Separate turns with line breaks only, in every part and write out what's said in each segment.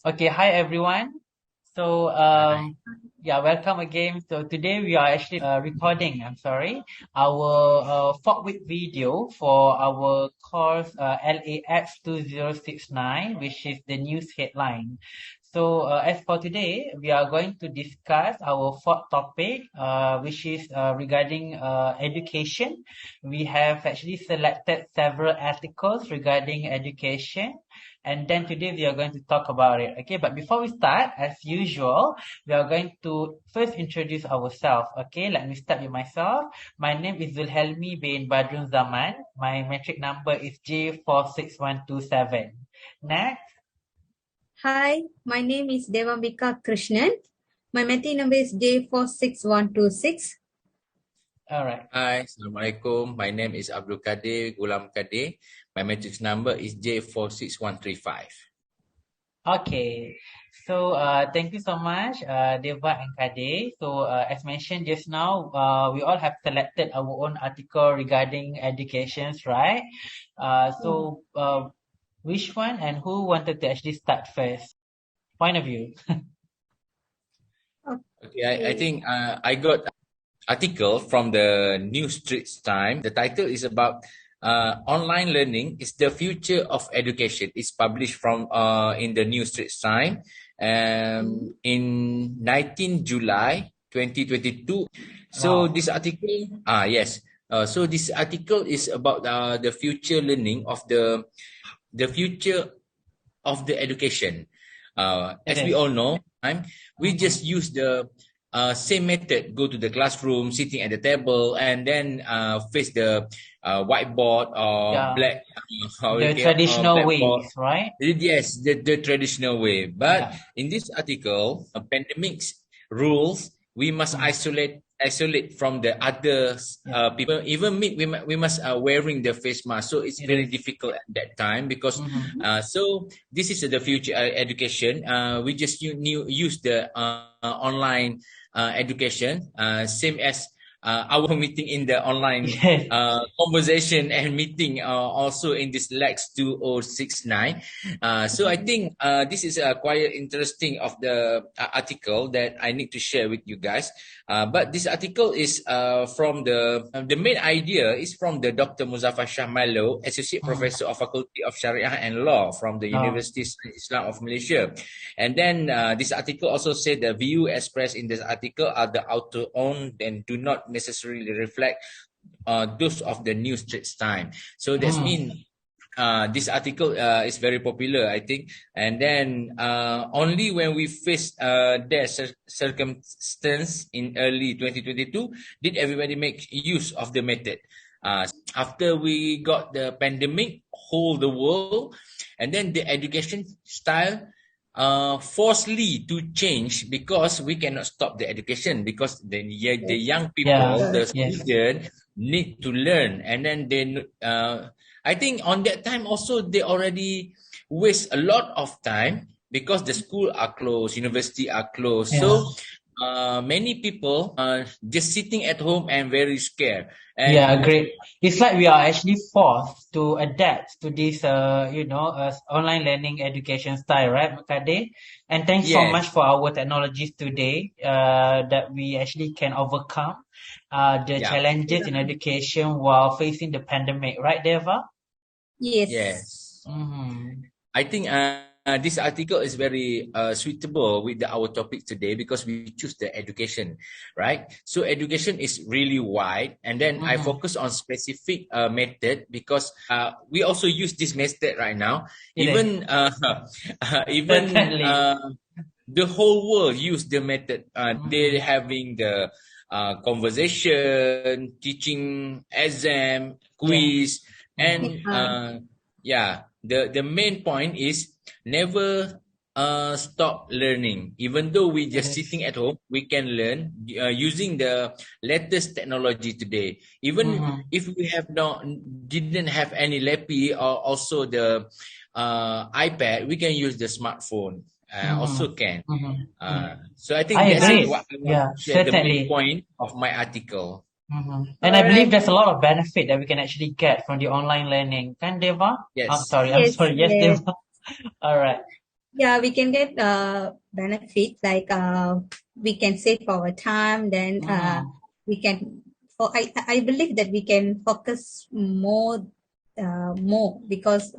Okay, hi everyone. So,
Hi.
yeah, welcome again. So today we are actually recording, our 4-week video for our course LAX2069, which is the news headline. So, as for today, we are going to discuss our fourth topic, which is regarding education. We have actually selected several articles regarding education. And then today we are going to talk about it. Okay, but before we start, as usual, we are going to first introduce ourselves. Okay, let me start with myself. My name is Zulhelmy Bin Badrunzaman. My metric number is J46127. Next.
Hi, my name is Deva Krishnan. My metric number is J46126.
All right.
Hi, Assalamualaikum. My name is Abdul Ghulam. My matrix number is J46135.
Okay. So, thank you so much, Deva and Qader. So, as mentioned just now, we all have selected our own article regarding educations, right? So, which one and who wanted to actually start first? Point of view.
Okay, I think I got article from the New Straits Times. The title is about online learning is the future of education. It's published from in the New Straits Times in 19 July 2022. So
Wow.
this article, yes. So this article is about the future learning of the future of the education.
It
As we
is.
all know, we
Mhm.
just use the same method, go to the classroom, sitting at the table, and then face the whiteboard or
Yeah.
black,
The traditional
blackboard.
ways, right?
Yes, the traditional way. But
Yeah.
in this article, pandemics rules, we must
Mm.
isolate from the other
Yeah.
people. Even we must wearing the face mask. So it's
It
very
is.
difficult at that time because
Mm-hmm.
so this is the future education. We just use the online education, same as our meeting in the online
Yes.
conversation and meeting also in this LAX2069. So I think this is quite interesting of the article that I need to share with you guys. But this article is from the main idea is from the Dr. Muzaffar Shah Malo, Associate
Mm.
Professor of Faculty of Sharia and Law from the
Oh,
University of Islam of Malaysia. And then this article also said the view expressed in this article are the author own and do not necessarily reflect those of the New Straits Times. So that's
mm.
mean this article is very popular, I think. And then only when we faced their circumstance in early 2022 did everybody make use of the method. After we got the pandemic, whole the world, and then the education style forcefully to change because we cannot stop the education because the young
Yeah.
people, the
Yes.
student need to learn, and then they I think on that time also they already waste a lot of time because the school are closed, university are closed.
Yeah.
So many people just sitting at home and very scared.
Yeah,
And
great. It's like we are actually forced to adapt to this, online learning education style, right, Makade? And thanks so much
yes,
for our technologies today, that we actually can overcome, the
yeah,
challenges in education while facing the pandemic, right, Deva?
Yes.
yes.
Mm-hmm.
I think this article is very suitable with our topic today because we choose the education, right? So education is really wide, and then I
Mm-hmm.
focus on specific method because we also use this method right now.
It is.
Even even
Certainly.
the whole world use the method. They're
Mm-hmm.
having the conversation, teaching, exam,
Yeah.
quiz,
Mm-hmm.
and yeah, the main point is never stop learning. Even though we
It
just
is.
sitting at home, we can learn using the latest technology today. Even
Mm-hmm.
if we have not didn't have any lappy or also the iPad, we can use the smartphone.
Mm-hmm.
Also can.
Mm-hmm.
So I
I
think that's it.
agree.
What I want
Yeah,
to share the main
certainly.
point of my article.
And I
All
believe
right.
there's a lot of benefit that we can actually get from the online learning. Can Deva? I'm
Yes.
sorry, I'm
Yes,
sorry. Yes,
yes.
Deva. All right.
Yeah, we can get benefits like we can save our time. Then we can. I believe that we can focus more because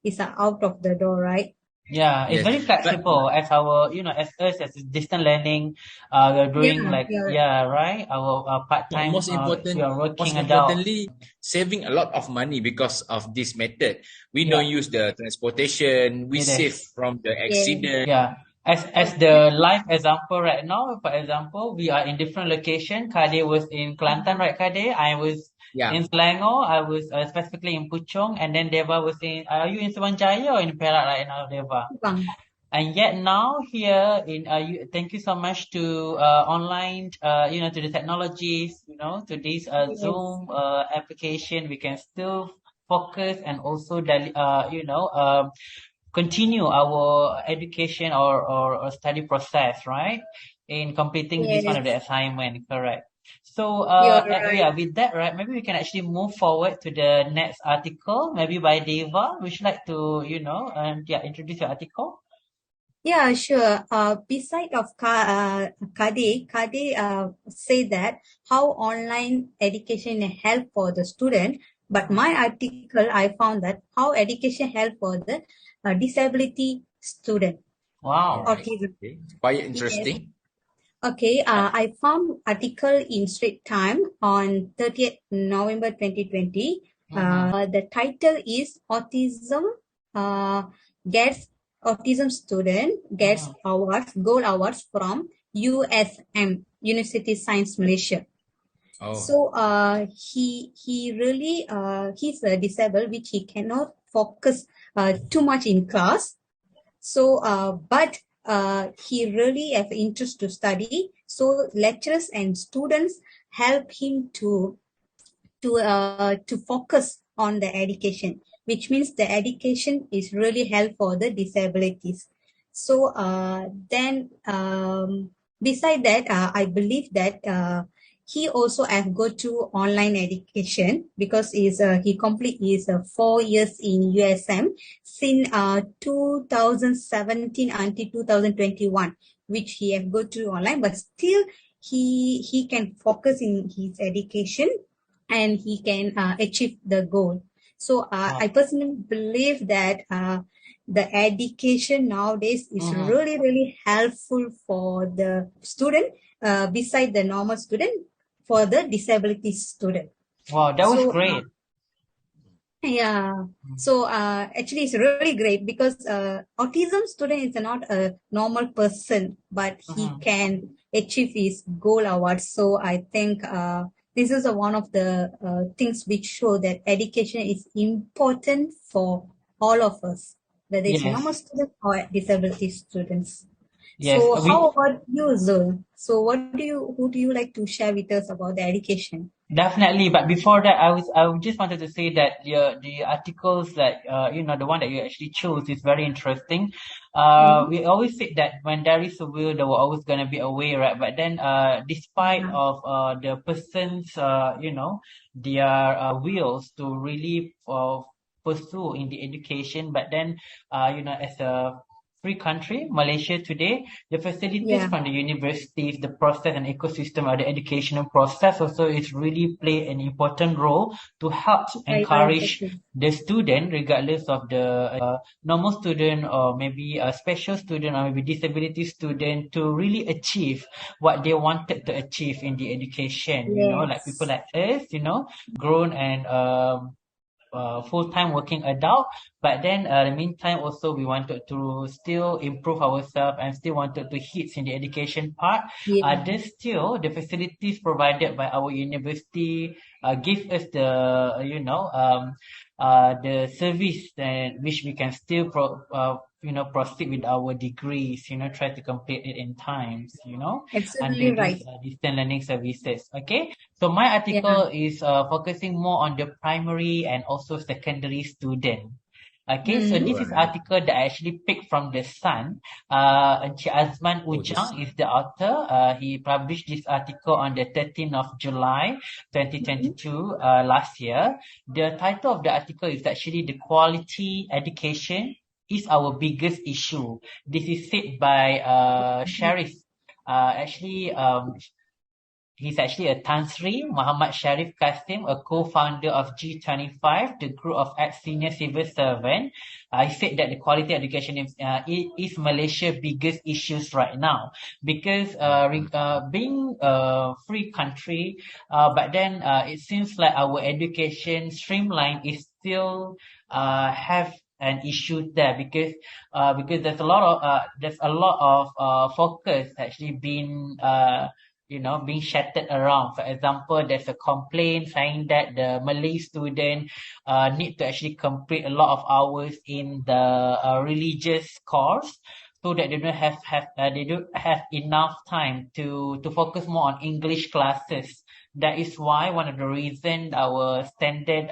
it's out of the door, right?
Yeah, it's
Yes,
very
but
flexible as our, as us as distant learning, we're doing
Yeah,
like,
yeah,
yeah, right? Our part-time, we are
most
working adult.
importantly, saving a lot of money because of this method. We
Yeah,
don't use the transportation. We
it
save
is.
from the
yeah.
accident.
Yeah. As the live example right now, for example, we are in different location. Qadir was in Kelantan, right, Qadir? I was
Yeah.
in Selangor. I was specifically in Puchong, and then Deva was in. Are you in Sumanjaya or in Perak right now, Deva?
Bang.
And yet now here in thank you so much to online to the technologies, to this
Yes,
Zoom application, we can still focus and also continue our education or study process, right? In completing this one of the
yes,
assignment, correct. So,
you're
yeah,
right.
with that, right, maybe we can actually move forward to the next article, maybe by Deva. Would you like to, yeah, introduce your article?
Yeah, sure. Beside of Kade say that how online education help for the student. But
Mhm.
my article, I found that how education help for the disability student,
All
Wow.
right.
autism.
Okay. Quite
Yes.
interesting.
Okay. I found article in Straight Time on 30th November 2020.
Mm-hmm.
The title is uh, gets Autism student gets
Mm-hmm.
awards, gold awards from USM, University Science Malaysia.
Oh,
So he really he's disabled, which he cannot focus too much in class. So but he really have interest to study. So lecturers and students help him to focus on the education, which means the education is really help for the disabilities. So then beside that, I believe that he also have go to online education because he complete his 4 years in USM since 2017 until 2021, which he have go to online, but still he can focus in his education and he can achieve the goal. So I
Wow.
personally believe that the education nowadays is
Mm-hmm.
really, really helpful for the student, beside the normal student, for the disability student.
Wow, that was
So
great.
yeah. So actually, it's really great because autism student is not a normal person, but he
Mm-hmm.
can achieve his goal award. So I think this is one of the things which show that education is important for all of us, whether it's normal
Yes,
students or disability students.
yes.
So how about you, Zul? So who do you like to share with us about the education?
Definitely, but before that, I just wanted to say that the articles that the one that you actually chose is very interesting.
Mm-hmm.
We always say that when there is a will, there will always gonna be a way, right? But then, despite
Yeah.
of the person's their wills to really pursue in the education, but then as a free country, Malaysia today, the facilities
Yeah.
from the universities, the process and ecosystem of the educational process also is really play an important role to help
Yeah, you're
encourage
exactly.
the student, regardless of the normal student or maybe a special student or maybe disability student, to really achieve what they wanted to achieve in the education. Like people
Yes.
like us, grown and full-time working adult, but then in the meantime also we wanted to still improve ourselves and still wanted to hit in the education part.
Yeah.
There's still the facilities provided by our university give us the the service that which we can still proceed with our degrees, try to complete it in times, under
Absolutely
these
right.
distance learning services. Okay, so my
Yeah.
article is focusing more on the primary and also secondary student. Okay, so
Mm.
this is
right.
article that I actually picked from the Sun. Encik Azman
Oh, this.
Ujang is the author. He published this article on the 13th of July,
Mhm.
2022, last year. The title of the article is actually The Quality Education is our biggest issue. This is said by Sharif. Actually, he's actually a Tan Sri Muhammad Sharif Qasim, a co-founder of G25, the group of ex-senior civil servant. He said that the quality education is Malaysia's biggest issues right now because being a free country, but then it seems like our education streamline is still have an issue there because there's a lot of focus actually being being shattered around. For example, there's a complaint saying that the Malay student need to actually complete a lot of hours in the religious course so that they don't have enough time to focus more on English classes. That is why one of the reasons our standard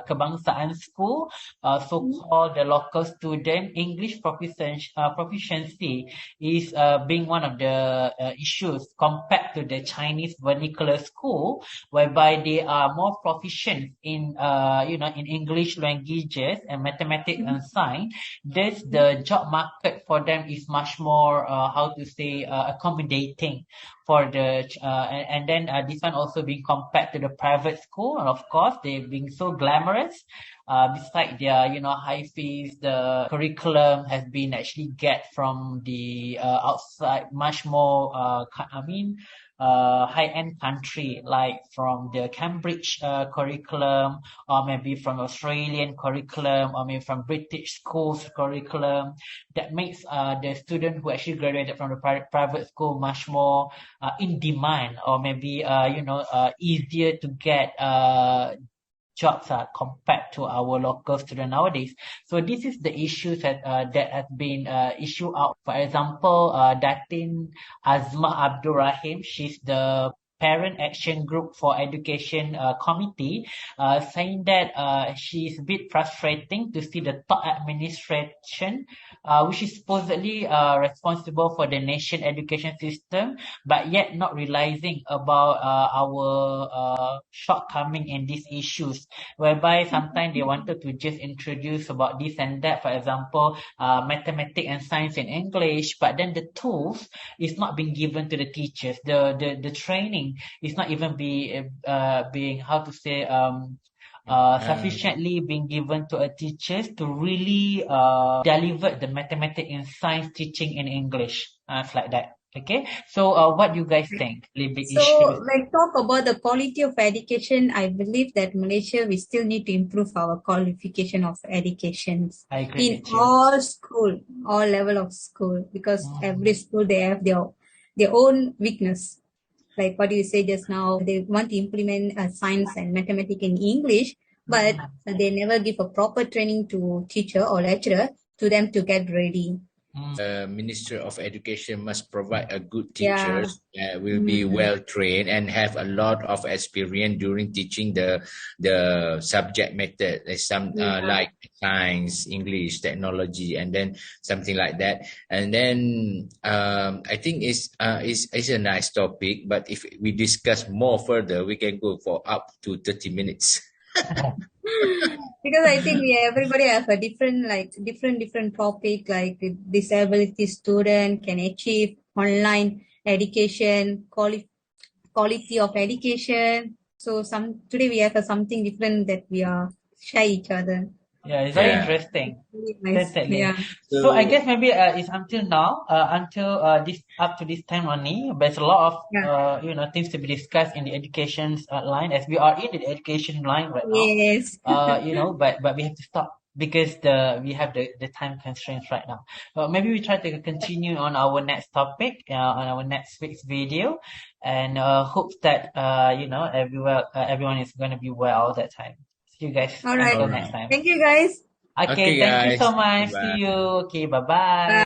kebangsaan school, so-called the local student English proficiency is being one of the issues compared to the Chinese vernacular school, whereby they are more proficient in in English languages and mathematics and science. Thus, the job market for them is much more accommodating for the and then this one also being compared to the private school, and of course they being so glamorous. Besides their high fees, the curriculum has been actually get from the outside much more high-end country, like from the Cambridge curriculum, or maybe from Australian curriculum, or maybe from British schools curriculum. That makes the student who actually graduated from the private school much more in demand, or maybe easier to get jobs compared to our local student nowadays. So this is the issues that has been issued out. For example, Datin Azma Abdul Rahim, she's the Parent Action Group for Education Committee, saying that she's a bit frustrating to see the top administration, which is supposedly responsible for the nation education system, but yet not realizing about our shortcoming in these issues, whereby sometimes they wanted to just introduce about this and that, for example, mathematics and science in English, but then the tools is not being given to the teachers. The training is not even being sufficiently being given to a teachers to really deliver the mathematics and science teaching in English. It's like that. Okay, so what do you guys think?
So, talk about the quality of education. I believe that Malaysia, we still need to improve our qualification of educations
I agree
in
with you.
all school, all level of school, because every school they have their own weakness. Like what you say just now, they want to implement science and mathematics in English, but they never give a proper training to teacher or lecturer to them to get ready.
The Minister of Education must provide a good
Yeah.
teachers that will be well trained and have a lot of experience during teaching the subject matter. There's some like science, English, technology, and then something like that. And then I think it's a nice topic, but if we discuss more further, we can go for up to 30 minutes.
Because I think everybody has a different topic, like the disability student can achieve online education, quality of education. So today we have something different that we are share each other.
Yeah, it's very interesting.
Nice.
Definitely.
Yeah.
So I guess maybe it's until now, until this up to this time only. There's a lot of things to be discussed in the education line, as we are in the education line right now.
Yes.
But we have to stop because we have the time constraints right now. Maybe we try to continue on our next topic on our next week's video, and hope that everyone is going to be well that time. See you guys
All right.
until next time.
Thank you, guys.
Okay, thank you
guys.
so much.
Bye.
See you. Okay, bye-bye.